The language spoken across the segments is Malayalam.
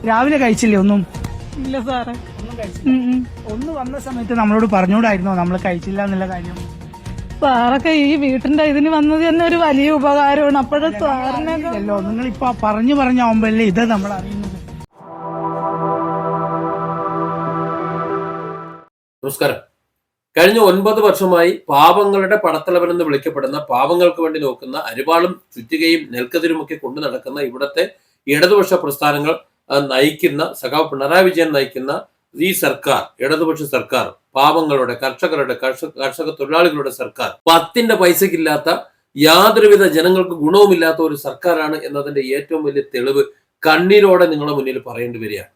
രാവിലെ കഴിച്ചില്ലേ ഒന്നും? ഇല്ല സാറേ. ഒന്നും കഴിച്ചില്ല. ഒന്ന് വന്ന സമയത്ത് നമ്മളോട് പറഞ്ഞുകൂടായിരുന്നോ നമ്മൾ കഴിച്ചില്ല എന്നുള്ള കാര്യം? സാറൊക്കെ ഈ വീട്ടിന്റെ ഇതിന് വന്നത് തന്നെ ഒരു വലിയ ഉപകാരമാണ്. അപ്പോഴും സാറിനല്ലോ നിങ്ങളിപ്പോ പറഞ്ഞാവുമ്പോഴല്ലേ ഇത് നമ്മൾ അറിയുന്നത്. നമസ്കാരം. കഴിഞ്ഞ 9 വർഷമായി പാവങ്ങളുടെ പടത്തലവനെന്ന് വിളിക്കപ്പെടുന്ന, പാവങ്ങൾക്ക് വേണ്ടി നോക്കുന്ന, അരിവാളും ചുറ്റികയും നെൽക്കതിരുമൊക്കെ കൊണ്ടു നടക്കുന്ന ഇവിടത്തെ ഇടതുപക്ഷ പ്രസ്ഥാനങ്ങൾ നയിക്കുന്ന സഖാവ് പിണറായി വിജയൻ നയിക്കുന്ന ഈ സർക്കാർ, ഇടതുപക്ഷ സർക്കാർ, പാവങ്ങളുടെ, കർഷക തൊഴിലാളികളുടെ സർക്കാർ, 10 പൈസക്കില്ലാത്ത, യാതൊരുവിധ ജനങ്ങൾക്ക് ഗുണവുമില്ലാത്ത ഒരു സർക്കാരാണ് എന്നതിന്റെ ഏറ്റവും വലിയ തെളിവ് കണ്ണീരോടെ നിങ്ങളുടെ മുന്നിൽ പറയേണ്ടി വരികയാണ്.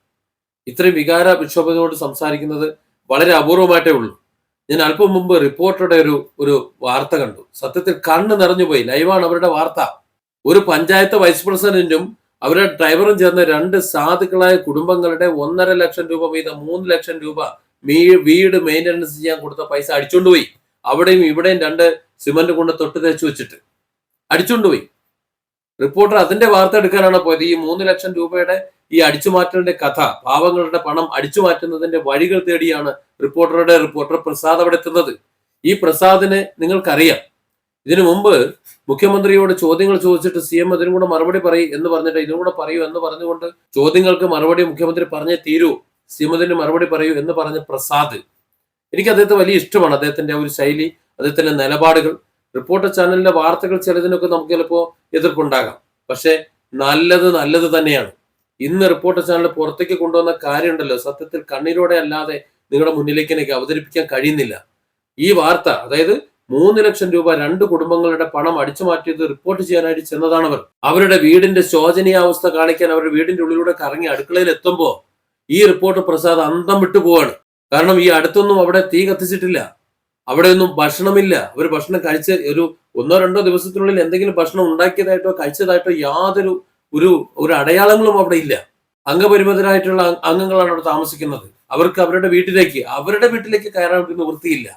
ഇത്രയും വികാര വിക്ഷോഭത്തോട് സംസാരിക്കുന്നത് വളരെ അപൂർവമായിട്ടേ ഉള്ളൂ. ഞാൻ അല്പം മുമ്പ് റിപ്പോർട്ടറുടെ ഒരു വാർത്ത കണ്ടു. സത്യത്തിൽ കണ്ണ് നിറഞ്ഞുപോയി. ലൈവാണ് അവരുടെ വാർത്ത. ഒരു പഞ്ചായത്ത് വൈസ് പ്രസിഡന്റും അവരുടെ ഡ്രൈവറും ചേർന്ന് 2 സാധുക്കളായ കുടുംബങ്ങളുടെ 1.5 ലക്ഷം രൂപ വീതം 3 ലക്ഷം രൂപ വീട് മെയിൻ്റനൻസ് ചെയ്യാൻ കൊടുത്ത പൈസ അടിച്ചുകൊണ്ടുപോയി. അവിടെയും ഇവിടെയും 2 സിമന്റ് കൊണ്ട് തൊട്ട് തേച്ച് വെച്ചിട്ട് അടിച്ചുകൊണ്ടുപോയി. റിപ്പോർട്ടർ അതിന്റെ വാർത്ത എടുക്കാനാണ് പോയത്. ഈ 3 ലക്ഷം രൂപയുടെ ഈ അടിച്ചുമാറ്റലിന്റെ കഥ, പാവങ്ങളുടെ പണം അടിച്ചുമാറ്റുന്നതിന്റെ വഴികൾ തേടിയാണ് റിപ്പോർട്ടർ പ്രസാദ് അവിടെ എത്തുന്നത്. ഈ പ്രസാദിനെ നിങ്ങൾക്കറിയാം. ഇതിനു മുമ്പ് മുഖ്യമന്ത്രിയോട് ചോദ്യങ്ങൾ ചോദിച്ചിട്ട് CM ഇതിനും കൂടെ മറുപടി പറയും എന്ന് പറഞ്ഞിട്ട് ഇതിനും കൂടെ പറയൂ എന്ന് പറഞ്ഞുകൊണ്ട് ചോദ്യങ്ങൾക്ക് മറുപടി മുഖ്യമന്ത്രി പറഞ്ഞേ തീരൂ, CM ഇതിന് മറുപടി പറയൂ എന്ന് പറഞ്ഞ പ്രസാദ്, എനിക്ക് അദ്ദേഹത്തെ വലിയ ഇഷ്ടമാണ്. അദ്ദേഹത്തിന്റെ ഒരു ശൈലി, അദ്ദേഹത്തിന്റെ നിലപാടുകൾ. റിപ്പോർട്ടർ ചാനലിന്റെ വാർത്തകൾ ചിലതിനൊക്കെ നമുക്ക് ചിലപ്പോൾ എതിർപ്പുണ്ടാകാം. പക്ഷെ നല്ലത് തന്നെയാണ്. ഇന്ന് റിപ്പോർട്ടർ ചാനൽ പുറത്തേക്ക് കൊണ്ടുവന്ന കാര്യമുണ്ടല്ലോ, സത്യത്തിൽ കണ്ണീരോടെ അല്ലാതെ നിങ്ങളുടെ മുന്നിലേക്ക് എനിക്ക് അവതരിപ്പിക്കാൻ കഴിയുന്നില്ല. ഈ വാർത്ത, അതായത് 3 ലക്ഷം രൂപ 2 കുടുംബങ്ങളുടെ പണം അടിച്ചു മാറ്റിയത് റിപ്പോർട്ട് ചെയ്യാനായിട്ട് ചെന്നതാണവർ. അവരുടെ വീടിന്റെ ശോചനീയാവസ്ഥ കാണിക്കാൻ അവരുടെ വീടിന്റെ ഉള്ളിലൂടെ കറങ്ങി അടുക്കളയിൽ എത്തുമ്പോൾ ഈ റിപ്പോർട്ടർ പ്രസാദ് അന്തം വിട്ടു പോവാണ്. കാരണം ഈ അടുത്തൊന്നും അവിടെ തീ കത്തിച്ചിട്ടില്ല, അവിടെയൊന്നും ഭക്ഷണമില്ല. അവർ ഭക്ഷണം കഴിച്ച് ഒരു 1-2 ദിവസത്തിനുള്ളിൽ എന്തെങ്കിലും ഭക്ഷണം ഉണ്ടാക്കിയതായിട്ടോ കഴിച്ചതായിട്ടോ യാതൊരു ഒരു അടയാളങ്ങളും അവിടെ ഇല്ല. അംഗപരിമിതരായിട്ടുള്ള അംഗങ്ങളാണ് അവിടെ താമസിക്കുന്നത്. അവർക്ക് അവരുടെ വീട്ടിലേക്ക് കയറാൻ നിവൃത്തിയില്ല.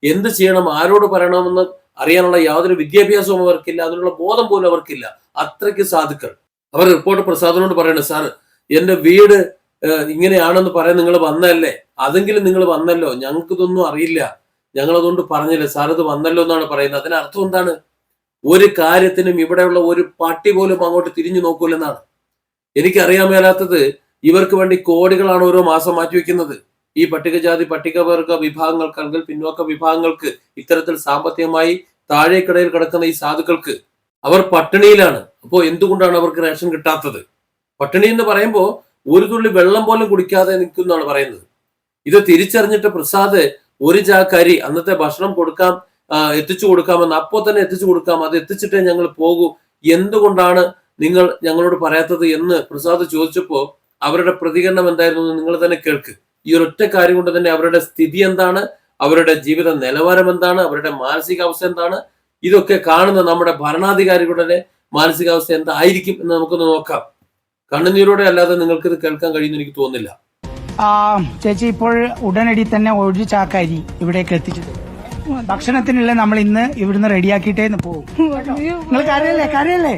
എന്ത് ചെയ്യണം, ആരോട് പറയണമെന്ന് അറിയാനുള്ള യാതൊരു വിദ്യാഭ്യാസവും അവർക്കില്ല, അതിനുള്ള ബോധം പോലും അവർക്കില്ല. അത്രയ്ക്ക് സാധുക്കൾ. അവർ റിപ്പോർട്ടർ പ്രസാദിനോട് പറയണേ, സാർ എന്റെ വീട് ഇങ്ങനെയാണെന്ന് പറയാൻ നിങ്ങൾ വന്നല്ലേ, അതെങ്കിലും നിങ്ങൾ വന്നല്ലോ, ഞങ്ങൾക്കിതൊന്നും അറിയില്ല, ഞങ്ങളതുകൊണ്ട് പറഞ്ഞില്ല, സാർ ഇത് വന്നല്ലോ എന്നാണ് പറയുന്നത്. അതിനർത്ഥം എന്താണ്? ഒരു കാര്യത്തിനും ഇവിടെയുള്ള ഒരു പട്ടി പോലും അങ്ങോട്ട് തിരിഞ്ഞു നോക്കൂലെന്നാണ്. എനിക്കറിയാൻ മേലാത്തത്, ഇവർക്ക് വേണ്ടി കോടികളാണ് ഓരോ മാസം മാറ്റിവെക്കുന്നത്. ഈ പട്ടികജാതി പട്ടികവർഗ വിഭാഗങ്ങൾക്ക് അല്ലെങ്കിൽ പിന്നോക്ക വിഭാഗങ്ങൾക്ക്, ഇത്തരത്തിൽ സാമ്പത്തികമായി താഴേക്കിടയിൽ കിടക്കുന്ന ഈ സാധുക്കൾക്ക്, അവർ പട്ടിണിയിലാണ്. അപ്പോൾ എന്തുകൊണ്ടാണ് അവർക്ക് റേഷൻ കിട്ടാത്തത്? പട്ടിണി എന്ന് പറയുമ്പോൾ ഒരു തുള്ളി വെള്ളം പോലും കുടിക്കാതെ നിൽക്കുന്നതാണ് പറയുന്നത്. ഇത് തിരിച്ചറിഞ്ഞിട്ട് പ്രസാദ് ഒരു ചാക്കരി അന്നത്തെ ഭക്ഷണം എത്തിച്ചു കൊടുക്കാമെന്ന്, അപ്പോൾ തന്നെ എത്തിച്ചു കൊടുക്കാം, അത് എത്തിച്ചിട്ടേ ഞങ്ങൾ പോകൂ, എന്തുകൊണ്ടാണ് നിങ്ങൾ ഞങ്ങളോട് പറയാത്തത് എന്ന് പ്രസാദ് ചോദിച്ചപ്പോൾ അവരുടെ പ്രതികരണം എന്തായിരുന്നു നിങ്ങൾ തന്നെ കേൾക്ക്. ഈ ഒരൊറ്റ കാര്യം കൊണ്ട് തന്നെ അവരുടെ സ്ഥിതി എന്താണ്, അവരുടെ ജീവിത നിലവാരം എന്താണ്, അവരുടെ മാനസികാവസ്ഥ എന്താണ്, ഇതൊക്കെ കാണുന്ന നമ്മുടെ ഭരണാധികാരികളുടെ മാനസികാവസ്ഥ എന്തായിരിക്കും എന്ന് നമുക്കൊന്ന് നോക്കാം. കണ്ണുനീരോടെ അല്ലാതെ നിങ്ങൾക്ക് ഇത് കേൾക്കാൻ കഴിയുമെന്ന് എനിക്ക് തോന്നുന്നില്ല. ചേച്ചി, ഇപ്പോൾ ഉടനടി തന്നെ 1 ചാക്കരി ഇവിടേക്ക് എത്തിച്ചത് ഭക്ഷണത്തിനുള്ള നമ്മൾ ഇന്ന് ഇവിടുന്ന് റെഡിയാക്കിയിട്ടേ പോകും. നിങ്ങൾ കരയല്ലേ?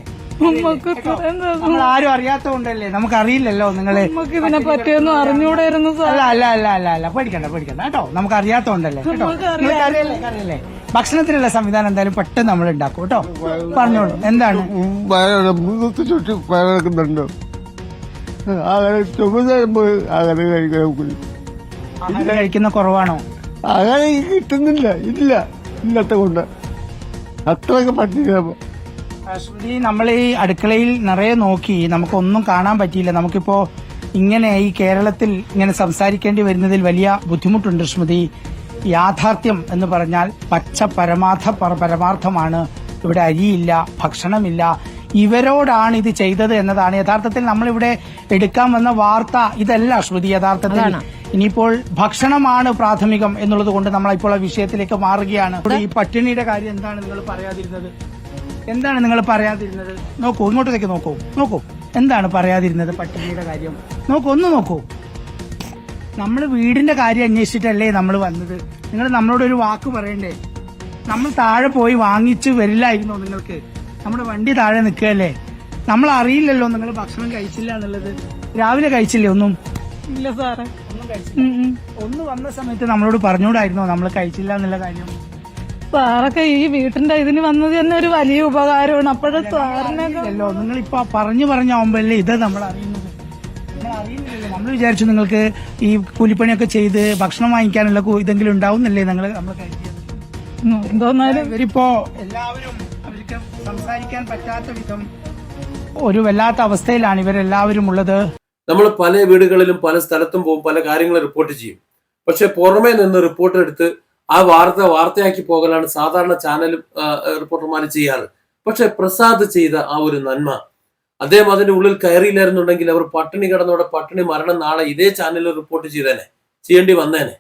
നമ്മൾ ആരും അറിയാത്തതുകൊണ്ടല്ലേ, നമുക്ക് അറിയില്ലല്ലോ നിങ്ങള് ഇതിനെ പറ്റിയൊന്നും അറിഞ്ഞൂടായിരുന്നു. അല്ല പേടിക്കണ്ട കേട്ടോ, നമുക്ക് അറിയാത്തതുകൊണ്ടല്ലേ കേട്ടോ. നിങ്ങൾ കരയല്ലേ? ഭക്ഷണത്തിനുള്ള സംവിധാനം എന്തായാലും പെട്ടെന്ന് നമ്മൾ ഉണ്ടാക്കും കേട്ടോ. പറഞ്ഞോളൂ, എന്താണ്? കഴിക്കുന്ന കുറവാണോ? അങ്ങനെ കിട്ടുന്നില്ല, ഇല്ലാത്ത കൊണ്ട് അത്രയൊക്കെ പറ്റില്ല. ശ്രുതി, നമ്മൾ ഈ അടുക്കളയിൽ നിറയെ നോക്കി, നമുക്കൊന്നും കാണാൻ പറ്റിയില്ല. നമുക്കിപ്പോ ഇങ്ങനെ ഈ കേരളത്തിൽ ഇങ്ങനെ സംസാരിക്കേണ്ടി വരുന്നതിൽ വലിയ ബുദ്ധിമുട്ടുണ്ട് ശ്രുതി. യാഥാർത്ഥ്യം എന്ന് പറഞ്ഞാൽ പച്ച പരമാർത്ഥമാണ്. ഇവിടെ അരിയില്ല, ഭക്ഷണമില്ല. ഇവരോടാണ് ഇത് ചെയ്തത് എന്നതാണ് യഥാർത്ഥത്തിൽ നമ്മളിവിടെ എടുക്കാൻ വന്ന വാർത്ത. ഇതല്ല ശ്രുതി യഥാർത്ഥത്തിൽ. ഇനിയിപ്പോൾ ഭക്ഷണമാണ് പ്രാഥമികം എന്നുള്ളത് കൊണ്ട് നമ്മൾ ഇപ്പോൾ ആ വിഷയത്തിലേക്ക് മാറുകയാണ്. ഈ പട്ടിണിയുടെ കാര്യം എന്താണ് നിങ്ങൾ പറയാതിരുന്നത്? നോക്കൂ, ഇങ്ങോട്ടേക്ക് നോക്കൂ, എന്താണ് പറയാതിരുന്നത് പട്ടിണിയുടെ കാര്യം? നോക്കൂ. നമ്മൾ വീടിന്റെ കാര്യം അന്വേഷിച്ചിട്ടല്ലേ നമ്മൾ വന്നത്. നിങ്ങൾ നമ്മളോട് ഒരു വാക്ക് പറയണ്ടേ? നമ്മൾ താഴെ പോയി വാങ്ങിച്ച് വരില്ലായിരുന്നോ നിങ്ങൾക്ക്? നമ്മുടെ വണ്ടി താഴെ നിൽക്കുകയല്ലേ? നമ്മൾ അറിയില്ലല്ലോ നിങ്ങൾ ഭക്ഷണം കഴിച്ചില്ല എന്നുള്ളത്. രാവിലെ കഴിച്ചില്ലേ ഒന്നും? ഇല്ല സാറേ. ഒന്നും കഴിച്ചില്ല. ഒന്ന് വന്ന സമയത്ത് നമ്മളോട് പറഞ്ഞുകൂടായിരുന്നോ നമ്മൾ കഴിച്ചില്ല എന്നുള്ള കാര്യം? സാറൊക്കെ ഈ വീട്ടിന്റെ ഇതിന് വന്നത് തന്നെ ഒരു വലിയ ഉപകാരമാണ്. അപ്പോഴേ സാറിനൊക്കെ അല്ലോ നിങ്ങളിപ്പോ പറഞ്ഞാവുമ്പോഴല്ലേ ഇത് നമ്മൾ അറിയുന്നത്. നിങ്ങൾ അറിയുന്നില്ലല്ലോ. നമ്മൾ വിചാരിച്ചു നിങ്ങൾക്ക് ഈ കൂലിപ്പണിയൊക്കെ ചെയ്ത് ഭക്ഷണം വാങ്ങിക്കാനുള്ള ഇതെങ്കിലും ഉണ്ടാവുന്നല്ലേ നമ്മൾ കഴിക്കുന്നത്. എന്തോന്നാലും ഇവരിപ്പോ എല്ലാവരും അവർക്ക് സംസാരിക്കാൻ പറ്റാത്ത വിധം ഒരു വല്ലാത്ത അവസ്ഥയിലാണ് ഇവരെല്ലാവരും ഉള്ളത്. നമ്മൾ പല വീടുകളിലും പല സ്ഥലത്തും പോകും, പല കാര്യങ്ങളും റിപ്പോർട്ട് ചെയ്യും. പക്ഷെ പുറമേ നിന്ന് റിപ്പോർട്ട് എടുത്ത് ആ വാർത്തയാക്കി പോകലാണ് സാധാരണ ചാനലും റിപ്പോർട്ടർമാർ ചെയ്യാറ്. പക്ഷെ പ്രസാദ് ചെയ്ത ആ ഒരു നന്മ, അദ്ദേഹം അതിന്റെ ഉള്ളിൽ കയറിയില്ലായിരുന്നുണ്ടെങ്കിൽ അവർ പട്ടിണി കിടന്നവിടെ പട്ടിണി മരണം നാളെ ഇതേ ചാനലിൽ റിപ്പോർട്ട് ചെയ്യേണ്ടി വന്നേനെ.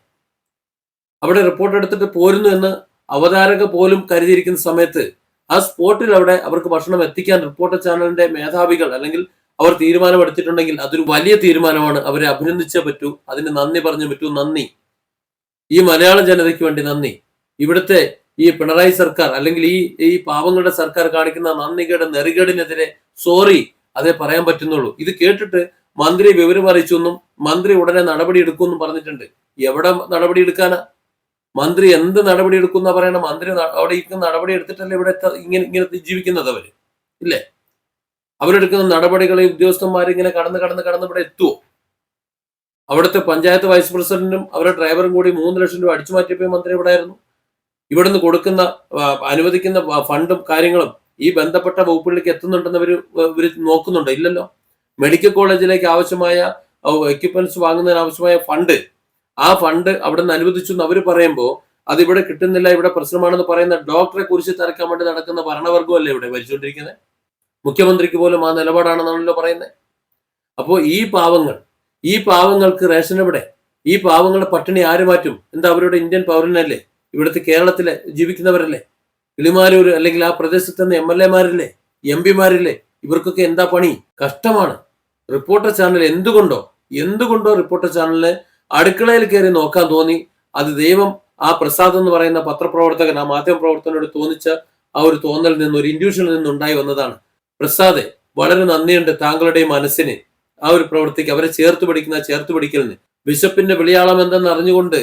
അവിടെ റിപ്പോർട്ട് എടുത്തിട്ട് പോരുന്നു എന്ന് അവതാരക പോലും കരുതിയിരിക്കുന്ന സമയത്ത് ആ സ്പോട്ടിൽ അവിടെ അവർക്ക് ഭക്ഷണം എത്തിക്കാൻ റിപ്പോർട്ടർ ചാനലിന്റെ മേധാവികൾ അല്ലെങ്കിൽ അവർ തീരുമാനമെടുത്തിട്ടുണ്ടെങ്കിൽ അതൊരു വലിയ തീരുമാനമാണ്. അവരെ അഭിനന്ദിച്ചേ പറ്റൂ, അതിന് നന്ദി പറഞ്ഞു പറ്റൂ. നന്ദി, ഈ മലയാള ജനതയ്ക്ക് വേണ്ടി നന്ദി. ഇവിടുത്തെ ഈ പിണറായി സർക്കാർ അല്ലെങ്കിൽ ഈ പാവങ്ങളുടെ സർക്കാർ കാണിക്കുന്ന നന്ദികേട് നെറികേടിനെതിരെ സോറി, അതേ പറയാൻ പറ്റുന്നുള്ളൂ. ഇത് കേട്ടിട്ട് മന്ത്രി വിവരം അറിയിച്ചെന്നും മന്ത്രി ഉടനെ നടപടി എടുക്കുമെന്നും പറഞ്ഞിട്ടുണ്ട്. എവിടെ നടപടി എടുക്കാനാ? മന്ത്രി എന്ത് നടപടി എടുക്കുന്ന പറയണ? മന്ത്രി അവിടെ ഇരിക്കുന്ന നടപടി എടുത്തിട്ടല്ലേ ഇവിടെ ഇങ്ങനെ ജീവിക്കുന്നത് അവര്, ഇല്ലേ? അവരെടുക്കുന്ന നടപടികളെ ഉദ്യോഗസ്ഥന്മാരിങ്ങനെ കടന്ന് ഇവിടെ എത്തുവോ? അവിടുത്തെ പഞ്ചായത്ത് വൈസ് പ്രസിഡന്റും അവരുടെ ഡ്രൈവറും കൂടി 3 ലക്ഷം രൂപ അടിച്ചു മാറ്റിയപ്പോൾ മന്ത്രി ഇവിടെ ആയിരുന്നു. ഇവിടുന്ന് കൊടുക്കുന്ന അനുവദിക്കുന്ന ഫണ്ടും കാര്യങ്ങളും ഈ ബന്ധപ്പെട്ട വകുപ്പുകളിലേക്ക് എത്തുന്നുണ്ടെന്ന് ഇവർ നോക്കുന്നുണ്ടോ? ഇല്ലല്ലോ. മെഡിക്കൽ കോളേജിലേക്ക് ആവശ്യമായ എക്യുപ്മെന്റ്സ് വാങ്ങുന്നതിന് ആവശ്യമായ ഫണ്ട്, ആ ഫണ്ട് അവിടെ നിന്ന് അനുവദിച്ചു എന്ന് അവർ പറയുമ്പോൾ അത് ഇവിടെ കിട്ടുന്നില്ല, ഇവിടെ പ്രശ്നമാണെന്ന് പറയുന്ന ഡോക്ടറെ കുറിച്ച് തിരക്കാൻ വേണ്ടി നടക്കുന്ന ഭരണവർഗമല്ലേ ഇവിടെ ഭരിച്ചുകൊണ്ടിരിക്കുന്നത്? മുഖ്യമന്ത്രിക്ക് പോലും ആ നിലപാടാണെന്നാണല്ലോ പറയുന്നത്. അപ്പോൾ ഈ പാവങ്ങൾക്ക് റേഷൻ എവിടെ? ഈ പാവങ്ങളുടെ പട്ടിണി ആര് മാറ്റും? എന്താ അവരുടെ ഇന്ത്യൻ പൗരനല്ലേ? ഇവിടുത്തെ കേരളത്തിലെ ജീവിക്കുന്നവരല്ലേ? കിളിമാനൂർ അല്ലെങ്കിൽ ആ പ്രദേശത്ത് നിന്ന് MLA മാരില്ലേ, MP മാരില്ലേ? ഇവർക്കൊക്കെ എന്താ പണി? കഷ്ടമാണ്. റിപ്പോർട്ടർ ചാനൽ എന്തുകൊണ്ടോ റിപ്പോർട്ടർ ചാനലിന് അടുക്കളയിൽ കയറി നോക്കാൻ തോന്നി. അത് ദൈവം ആ പ്രസാദ് എന്ന് പറയുന്ന പത്രപ്രവർത്തകൻ, ആ മാധ്യമ പ്രവർത്തകനോട് തോന്നിച്ച ആ ഒരു തോന്നലിൽ നിന്ന്, ഒരു ഇൻഡ്യൂഷനിൽ നിന്നുണ്ടായി വന്നതാണ്. പ്രസാദ്, വളരെ നന്ദിയുണ്ട് താങ്കളുടെ മനസ്സിന്, ആ ഒരു പ്രവൃത്തിക്ക്, അവരെ ചേർത്ത് പിടിക്കലിന്. ബിഷപ്പിന്റെ വിളിയാളം എന്തെന്ന് അറിഞ്ഞുകൊണ്ട്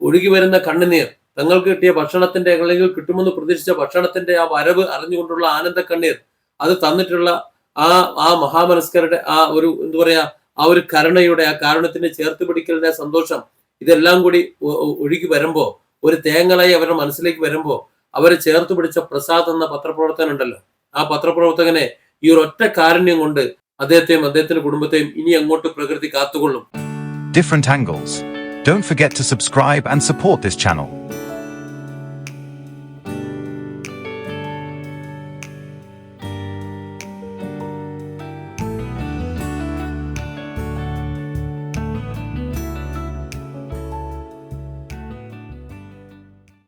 ഒഴുകി വരുന്ന കണ്ണുനീർ, തങ്ങൾക്ക് കിട്ടിയ ഭക്ഷണത്തിന്റെ അല്ലെങ്കിൽ കിട്ടുമെന്ന് പ്രതീക്ഷിച്ച ഭക്ഷണത്തിന്റെ ആ വരവ് അറിഞ്ഞുകൊണ്ടുള്ള ആനന്ദ കണ്ണീർ, അത് തന്നിട്ടുള്ള ആ മഹാമനസ്കരുടെ ആ ഒരു ആ ഒരു കരുണയുടെ, ആ കാരുണ്യത്തിന്റെ ചേർത്ത് പിടിക്കലിന്റെ സന്തോഷം, ഇതെല്ലാം കൂടി ഒഴുകി വരുമ്പോ, ഒരു തേങ്ങലായി അവരുടെ മനസ്സിലേക്ക് വരുമ്പോ, അവരെ ചേർത്ത് പിടിച്ച പ്രസാദ് എന്ന പത്രപ്രവർത്തകൻ ഉണ്ടല്ലോ, ആ പത്രപ്രവർത്തകനെ ഈ ഒരു ഒറ്റ കാരുണ്യം കൊണ്ട് അദ്ദേഹത്തെയും അദ്ദേഹത്തിന്റെ കുടുംബത്തെയും ഇനി അങ്ങോട്ട് പ്രകൃതി കാത്തുകൊള്ളും. Different angles. Don't forget to subscribe and support this channel.